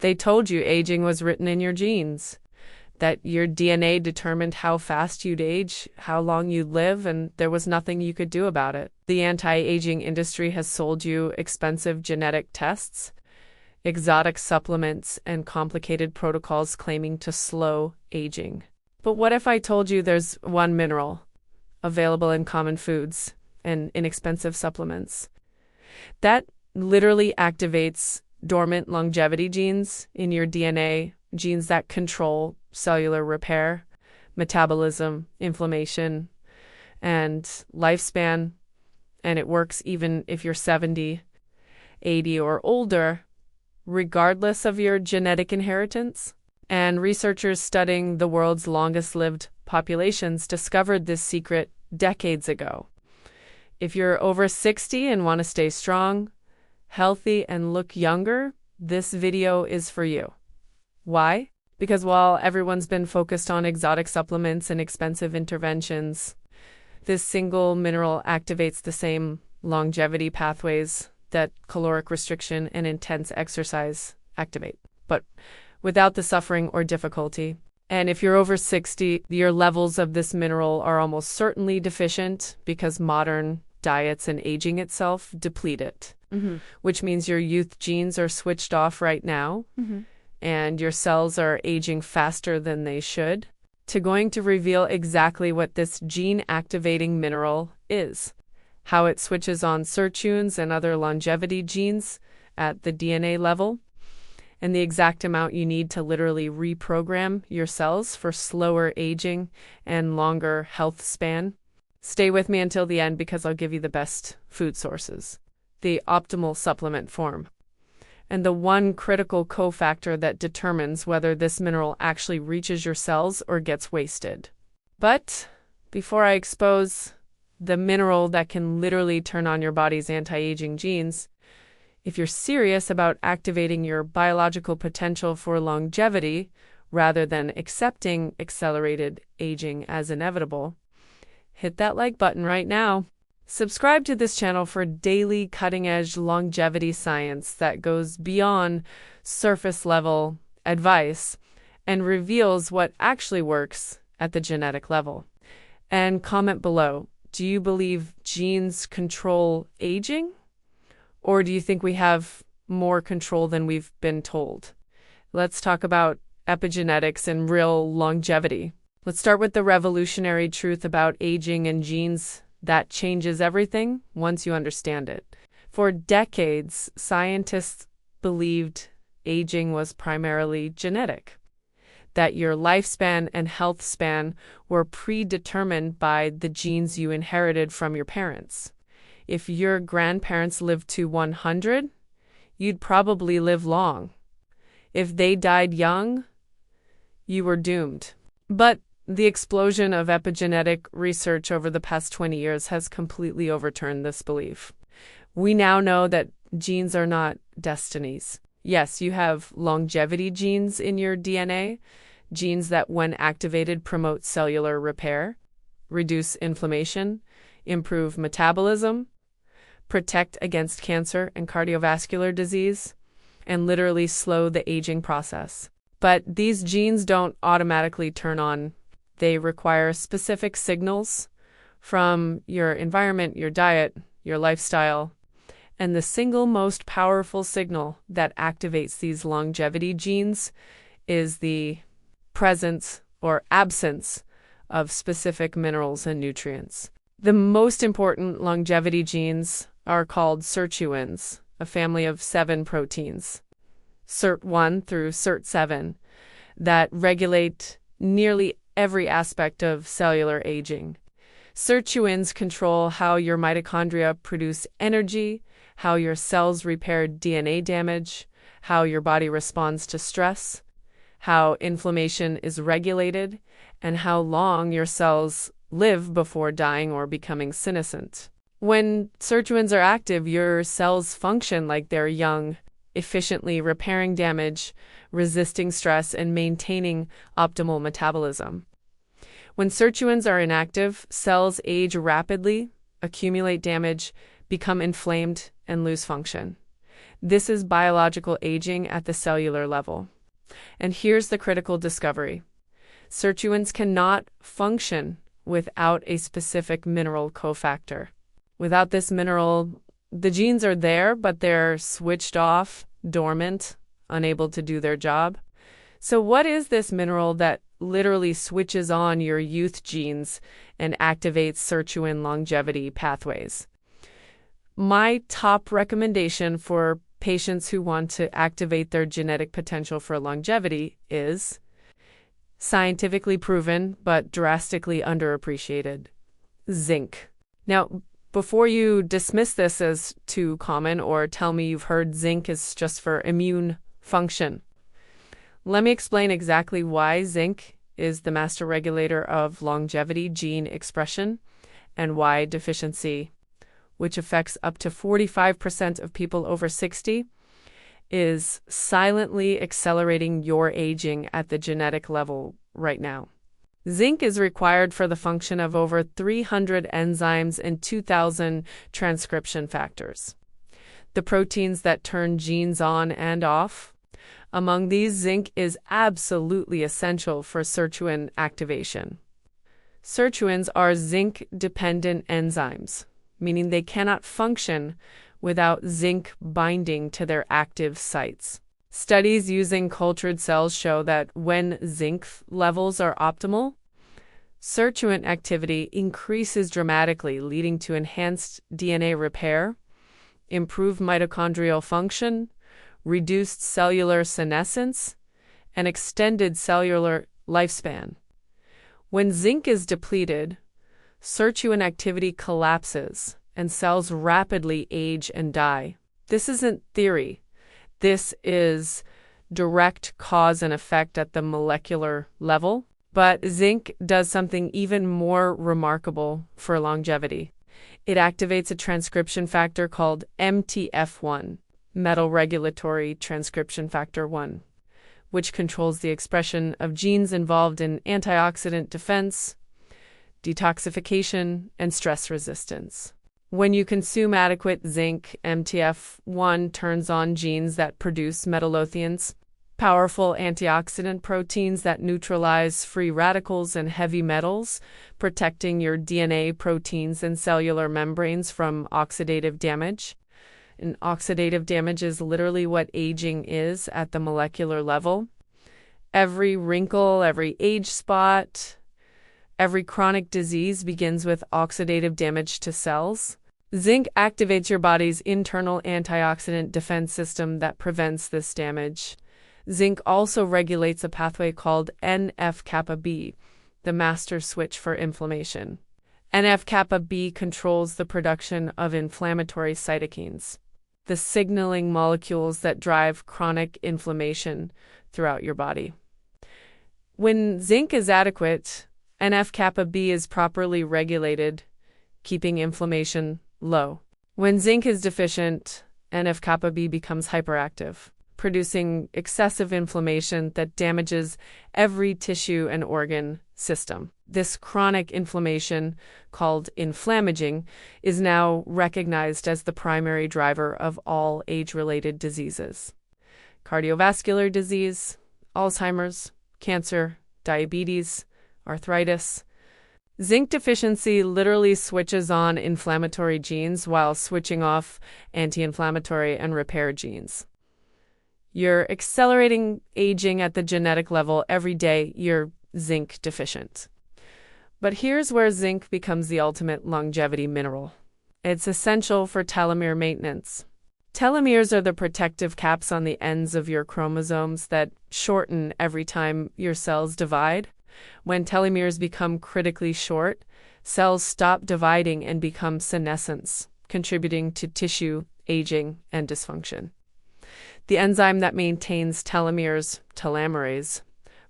They told you aging was written in your genes, that your DNA determined how fast you'd age, how long you'd live, and there was nothing you could do about it. The anti-aging industry has sold you expensive genetic tests, exotic supplements, and complicated protocols claiming to slow aging. But what if I told you there's one mineral available in common foods and inexpensive supplements that literally activates dormant longevity genes in your DNA, genes that control cellular repair, metabolism, inflammation, and lifespan, and it works even if you're 70, 80, or older, regardless of your genetic inheritance? And researchers studying the world's longest-lived populations discovered this secret decades ago. If you're over 60 and want to stay strong, healthy, and look younger, this video is for you. Why? Because while everyone's been focused on exotic supplements and expensive interventions, this single mineral activates the same longevity pathways that caloric restriction and intense exercise activate, but without the suffering or difficulty. And if you're over 60, your levels of this mineral are almost certainly deficient because modern diets and aging itself deplete it, which means your youth genes are switched off right now, and your cells are aging faster than they should. Going to reveal exactly what this gene-activating mineral is, how it switches on sirtuins and other longevity genes at the DNA level, and the exact amount you need to literally reprogram your cells for slower aging and longer health span. Stay with me until the end because I'll give you the best food sources, the optimal supplement form, and the one critical cofactor that determines whether this mineral actually reaches your cells or gets wasted. But before I expose the mineral that can literally turn on your body's anti-aging genes, if you're serious about activating your biological potential for longevity rather than accepting accelerated aging as inevitable, hit that like button right now. Subscribe to this channel for daily cutting-edge longevity science that goes beyond surface-level advice and reveals what actually works at the genetic level. And comment below, do you believe genes control aging? Or do you think we have more control than we've been told? Let's talk about epigenetics and real longevity. Let's start with the revolutionary truth about aging and genes that changes everything once you understand it. For decades, scientists believed aging was primarily genetic, that your lifespan and health span were predetermined by the genes you inherited from your parents. If your grandparents lived to 100, you'd probably live long. If they died young, you were doomed. But the explosion of epigenetic research over the past 20 years has completely overturned this belief. We now know that genes are not destinies. Yes, you have longevity genes in your DNA, genes that, when activated, promote cellular repair, reduce inflammation, improve metabolism, protect against cancer and cardiovascular disease, and literally slow the aging process. But these genes don't automatically turn on. They require specific signals from your environment, your diet, your lifestyle, and the single most powerful signal that activates these longevity genes is the presence or absence of specific minerals and nutrients. The most important longevity genes are called sirtuins, a family of 7 proteins, SIRT1 through SIRT7, that regulate nearly every aspect of cellular aging. Sirtuins control how your mitochondria produce energy, how your cells repair DNA damage, how your body responds to stress, how inflammation is regulated, and how long your cells live before dying or becoming senescent. When sirtuins are active, your cells function like they're young, efficiently repairing damage, resisting stress, and maintaining optimal metabolism. When sirtuins are inactive, cells age rapidly, accumulate damage, become inflamed, and lose function. This is biological aging at the cellular level. And here's the critical discovery. Sirtuins cannot function without a specific mineral cofactor. Without this mineral, the genes are there, but they're switched off, dormant, unable to do their job. So what is this mineral that literally switches on your youth genes and activates sirtuin longevity pathways? My top recommendation for patients who want to activate their genetic potential for longevity is scientifically proven but drastically underappreciated: zinc. Now, before you dismiss this as too common or tell me you've heard zinc is just for immune function, let me explain exactly why zinc is the master regulator of longevity gene expression and why deficiency, which affects up to 45% of people over 60, is silently accelerating your aging at the genetic level right now. Zinc is required for the function of over 300 enzymes and 2,000 transcription factors, the proteins that turn genes on and off. Among these, zinc is absolutely essential for sirtuin activation. Sirtuins are zinc-dependent enzymes, meaning they cannot function without zinc binding to their active sites. Studies using cultured cells show that when zinc levels are optimal, sirtuin activity increases dramatically, leading to enhanced DNA repair, improved mitochondrial function, reduced cellular senescence, and extended cellular lifespan. When zinc is depleted, sirtuin activity collapses and cells rapidly age and die. This isn't theory. This is direct cause and effect at the molecular level. But zinc does something even more remarkable for longevity. It activates a transcription factor called MTF1, metal regulatory transcription factor 1, which controls the expression of genes involved in antioxidant defense, detoxification, and stress resistance. When you consume adequate zinc, MTF1 turns on genes that produce metallothions, powerful antioxidant proteins that neutralize free radicals and heavy metals, protecting your DNA, proteins, and cellular membranes from oxidative damage. And oxidative damage is literally what aging is at the molecular level. Every wrinkle, every age spot, every chronic disease begins with oxidative damage to cells. Zinc activates your body's internal antioxidant defense system that prevents this damage. Zinc also regulates a pathway called NF-kappa B, the master switch for inflammation. NF-kappa B controls the production of inflammatory cytokines, the signaling molecules that drive chronic inflammation throughout your body. When zinc is adequate, NF-kappa B is properly regulated, keeping inflammation low. When zinc is deficient, NF-kappa B becomes hyperactive, producing excessive inflammation that damages every tissue and organ system. This chronic inflammation, called inflammaging, is now recognized as the primary driver of all age-related diseases: cardiovascular disease, Alzheimer's, cancer, diabetes, arthritis. Zinc deficiency literally switches on inflammatory genes while switching off anti-inflammatory and repair genes. You're accelerating aging at the genetic level every day you're zinc deficient. But here's where zinc becomes the ultimate longevity mineral. It's essential for telomere maintenance. Telomeres are the protective caps on the ends of your chromosomes that shorten every time your cells divide. When telomeres become critically short, cells stop dividing and become senescence, contributing to tissue aging and dysfunction. The enzyme that maintains telomeres, telomerase,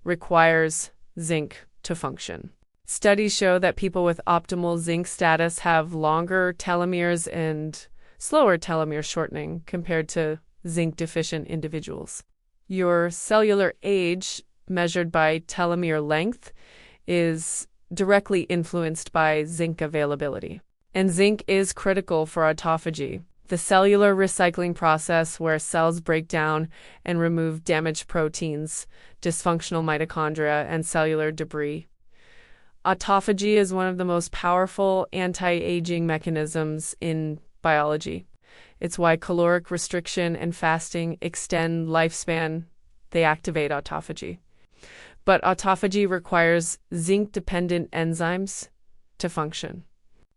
requires zinc to function. Studies show that people with optimal zinc status have longer telomeres and slower telomere shortening compared to zinc-deficient individuals. Your cellular age, measured by telomere length, is directly influenced by zinc availability. And zinc is critical for autophagy, the cellular recycling process where cells break down and remove damaged proteins, dysfunctional mitochondria, and cellular debris. Autophagy is one of the most powerful anti-aging mechanisms in biology. It's why caloric restriction and fasting extend lifespan. They activate autophagy. But autophagy requires zinc-dependent enzymes to function.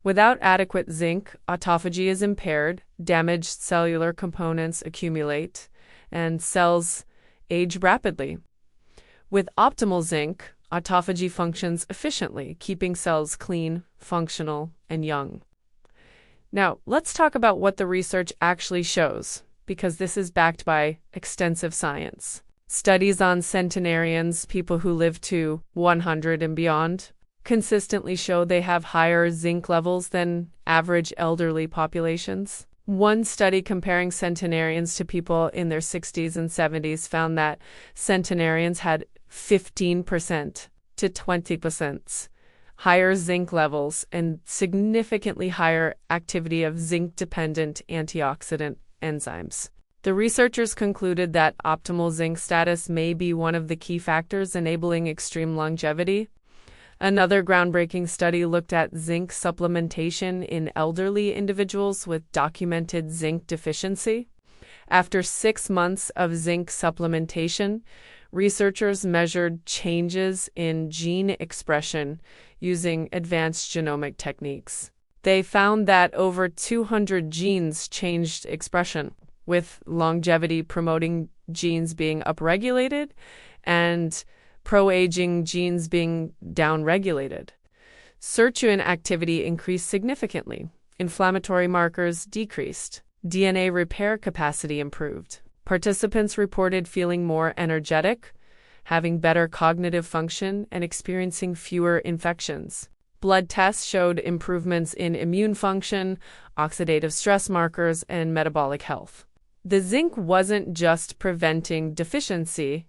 Without adequate zinc, autophagy is impaired, damaged cellular components accumulate, and cells age rapidly. With optimal zinc, autophagy functions efficiently, keeping cells clean, functional, and young. Now, let's talk about what the research actually shows, because this is backed by extensive science. Studies on centenarians, people who live to 100 and beyond, consistently show they have higher zinc levels than average elderly populations. One study comparing centenarians to people in their 60s and 70s found that centenarians had 15% to 20% higher zinc levels and significantly higher activity of zinc-dependent antioxidant enzymes. The researchers concluded that optimal zinc status may be one of the key factors enabling extreme longevity. Another groundbreaking study looked at zinc supplementation in elderly individuals with documented zinc deficiency. After 6 months of zinc supplementation, researchers measured changes in gene expression using advanced genomic techniques. They found that over 200 genes changed expression, with longevity-promoting genes being upregulated and pro-aging genes being downregulated. Sirtuin activity increased significantly. Inflammatory markers decreased. DNA repair capacity improved. Participants reported feeling more energetic, having better cognitive function, and experiencing fewer infections. Blood tests showed improvements in immune function, oxidative stress markers, and metabolic health. The zinc wasn't just preventing deficiency,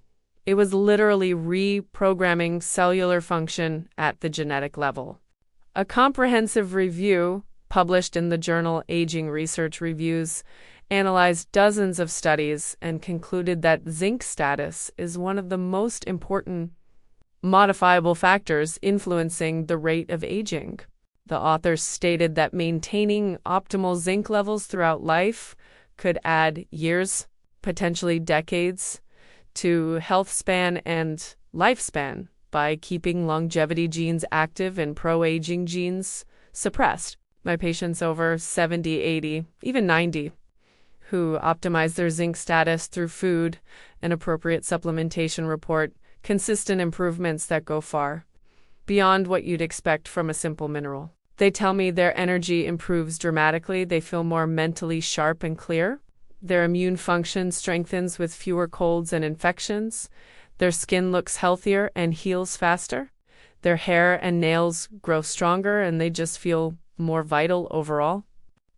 it was literally reprogramming cellular function at the genetic level. A comprehensive review published in the journal Aging Research Reviews analyzed dozens of studies and concluded that zinc status is one of the most important modifiable factors influencing the rate of aging. The authors stated that maintaining optimal zinc levels throughout life could add years, potentially decades, to health span and lifespan by keeping longevity genes active and pro-aging genes suppressed. My patients over 70, 80, even 90, who optimize their zinc status through food and appropriate supplementation report consistent improvements that go far beyond what you'd expect from a simple mineral. They tell me their energy improves dramatically, they feel more mentally sharp and clear, their immune function strengthens with fewer colds and infections, their skin looks healthier and heals faster, their hair and nails grow stronger, and they just feel more vital overall.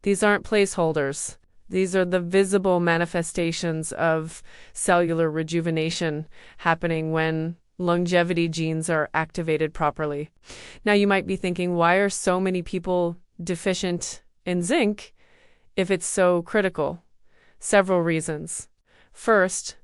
These aren't placeholders. These are the visible manifestations of cellular rejuvenation happening when longevity genes are activated properly. Now you might be thinking, why are so many people deficient in zinc if it's so critical? Several reasons. First,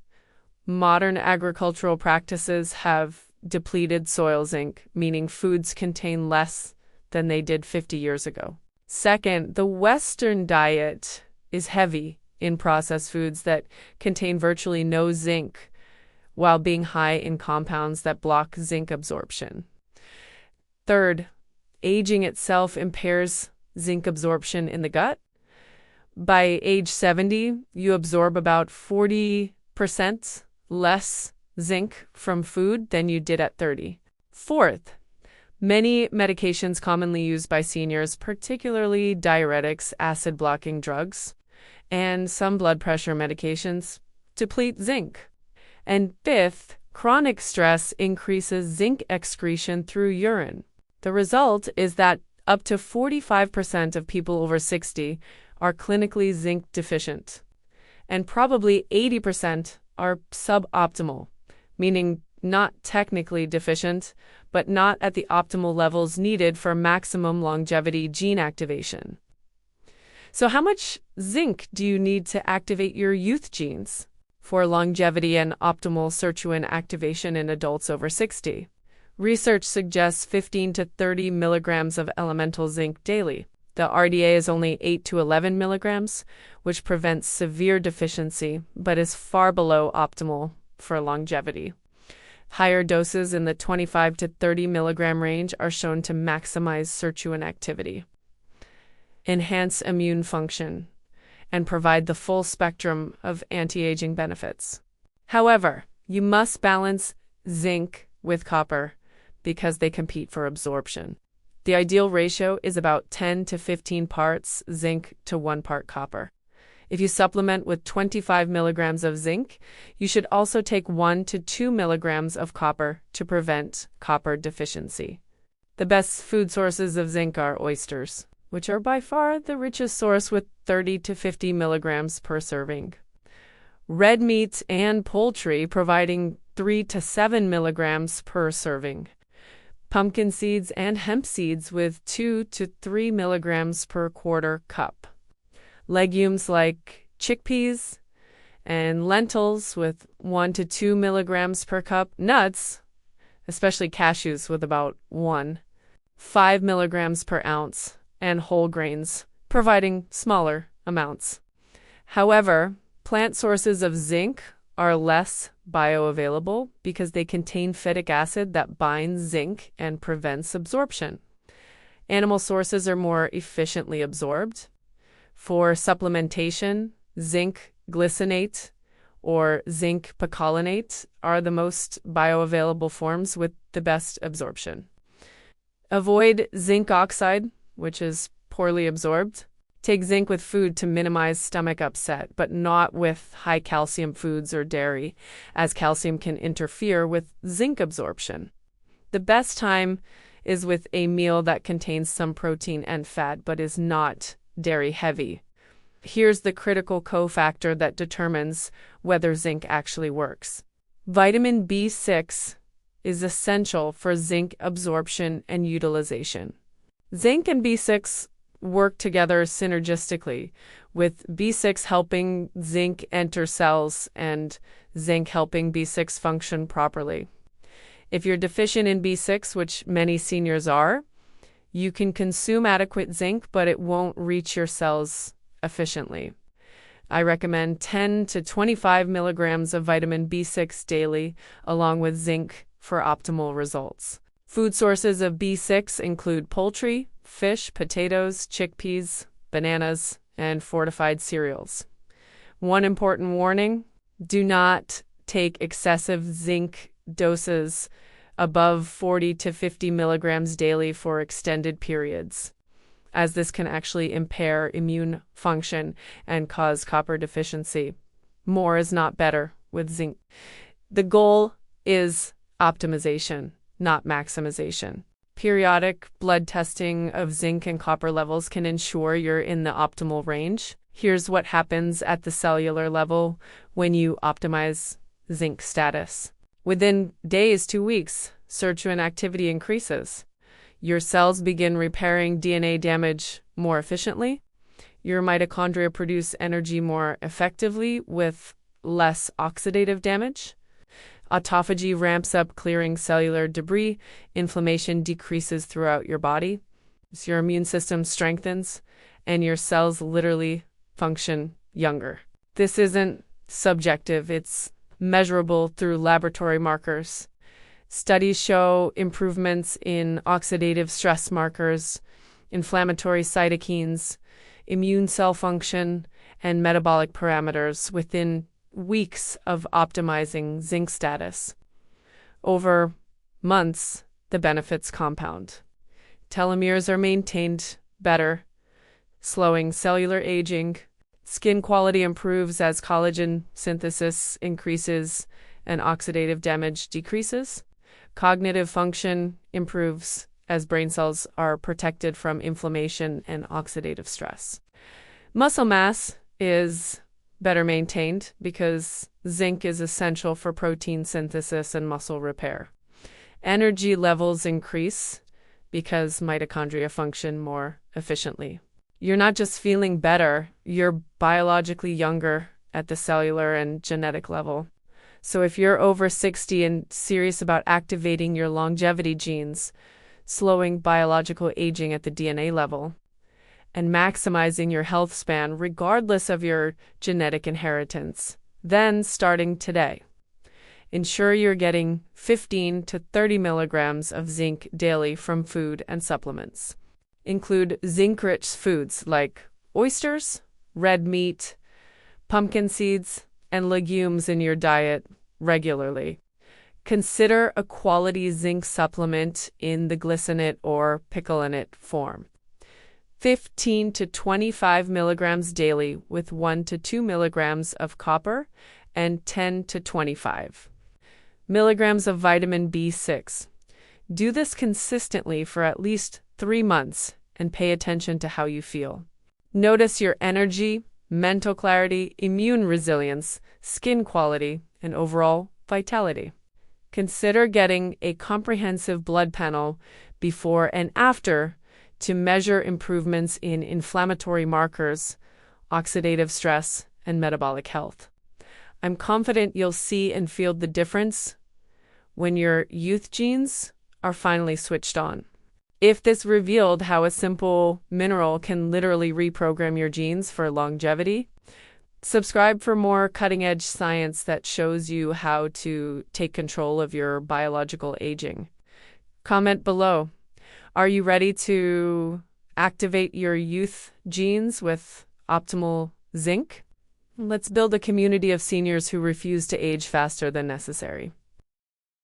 modern agricultural practices have depleted soil zinc, meaning foods contain less than they did 50 years ago. Second, the Western diet is heavy in processed foods that contain virtually no zinc, while being high in compounds that block zinc absorption. Third, aging itself impairs zinc absorption in the gut. By age 70, you absorb about 40% less zinc from food than you did at 30. Fourth, many medications commonly used by seniors, particularly diuretics, acid-blocking drugs, and some blood pressure medications, deplete zinc. And fifth, chronic stress increases zinc excretion through urine. The result is that up to 45% of people over 60 are clinically zinc deficient, and probably 80% are suboptimal, meaning not technically deficient, but not at the optimal levels needed for maximum longevity gene activation. So how much zinc do you need to activate your youth genes for longevity and optimal sirtuin activation in adults over 60? Research suggests 15 to 30 milligrams of elemental zinc daily. The RDA is only 8 to 11 milligrams, which prevents severe deficiency, but is far below optimal for longevity. Higher doses in the 25 to 30 milligram range are shown to maximize sirtuin activity, enhance immune function, and provide the full spectrum of anti-aging benefits. However, you must balance zinc with copper because they compete for absorption. The ideal ratio is about 10 to 15 parts zinc to 1 part copper. If you supplement with 25 milligrams of zinc, you should also take 1 to 2 milligrams of copper to prevent copper deficiency. The best food sources of zinc are oysters, which are by far the richest source with 30 to 50 milligrams per serving. Red meat and poultry providing 3 to 7 milligrams per serving. Pumpkin seeds and hemp seeds with 2 to 3 milligrams per quarter cup. Legumes like chickpeas and lentils with 1 to 2 milligrams per cup. Nuts, especially cashews with about 5 milligrams per ounce, and whole grains, providing smaller amounts. However, plant sources of zinc are less bioavailable because they contain phytic acid that binds zinc and prevents absorption. Animal sources are more efficiently absorbed. For supplementation, zinc glycinate or zinc picolinate are the most bioavailable forms with the best absorption. Avoid zinc oxide, which is poorly absorbed. Take zinc with food to minimize stomach upset, but not with high calcium foods or dairy, as calcium can interfere with zinc absorption. The best time is with a meal that contains some protein and fat but is not dairy heavy. Here's the critical cofactor that determines whether zinc actually works. Vitamin B6 is essential for zinc absorption and utilization. Zinc and B6 work together synergistically, with B6 helping zinc enter cells and zinc helping B6 function properly. If you're deficient in B6, which many seniors are, you can consume adequate zinc, but it won't reach your cells efficiently. I recommend 10 to 25 milligrams of vitamin B6 daily, along with zinc for optimal results. Food sources of B6 include poultry, fish, potatoes, chickpeas, bananas, and fortified cereals. One important warning: do not take excessive zinc doses above 40 to 50 milligrams daily for extended periods, as this can actually impair immune function and cause copper deficiency. More is not better with zinc. The goal is optimization, not maximization. Periodic blood testing of zinc and copper levels can ensure you're in the optimal range. Here's what happens at the cellular level when you optimize zinc status. Within days to weeks, sirtuin activity increases. Your cells begin repairing DNA damage more efficiently. Your mitochondria produce energy more effectively with less oxidative damage. Autophagy ramps up, clearing cellular debris. Inflammation decreases throughout your body. So your immune system strengthens, and your cells literally function younger. This isn't subjective, it's measurable through laboratory markers. Studies show improvements in oxidative stress markers, inflammatory cytokines, immune cell function, and metabolic parameters within weeks of optimizing zinc status. Over months, the benefits compound. Telomeres are maintained better, slowing cellular aging. Skin quality improves as collagen synthesis increases and oxidative damage decreases. Cognitive function improves as brain cells are protected from inflammation and oxidative stress. Muscle mass is better maintained because zinc is essential for protein synthesis and muscle repair. Energy levels increase because mitochondria function more efficiently. You're not just feeling better, you're biologically younger at the cellular and genetic level. So if you're over 60 and serious about activating your longevity genes, slowing biological aging at the DNA level, and maximizing your health span regardless of your genetic inheritance, then starting today, ensure you're getting 15 to 30 milligrams of zinc daily from food and supplements. Include zinc-rich foods like oysters, red meat, pumpkin seeds, and legumes in your diet regularly. Consider a quality zinc supplement in the glycinate or picolinate form. 15 to 25 milligrams daily with 1 to 2 milligrams of copper and 10 to 25 milligrams of vitamin B6. Do this consistently for at least 3 months and pay attention to how you feel. Notice your energy, mental clarity, immune resilience, skin quality, and overall vitality. Consider getting a comprehensive blood panel before and after to measure improvements in inflammatory markers, oxidative stress, and metabolic health. I'm confident you'll see and feel the difference when your youth genes are finally switched on. If this revealed how a simple mineral can literally reprogram your genes for longevity, subscribe for more cutting-edge science that shows you how to take control of your biological aging. Comment below. Are you ready to activate your youth genes with optimal zinc? Let's build a community of seniors who refuse to age faster than necessary.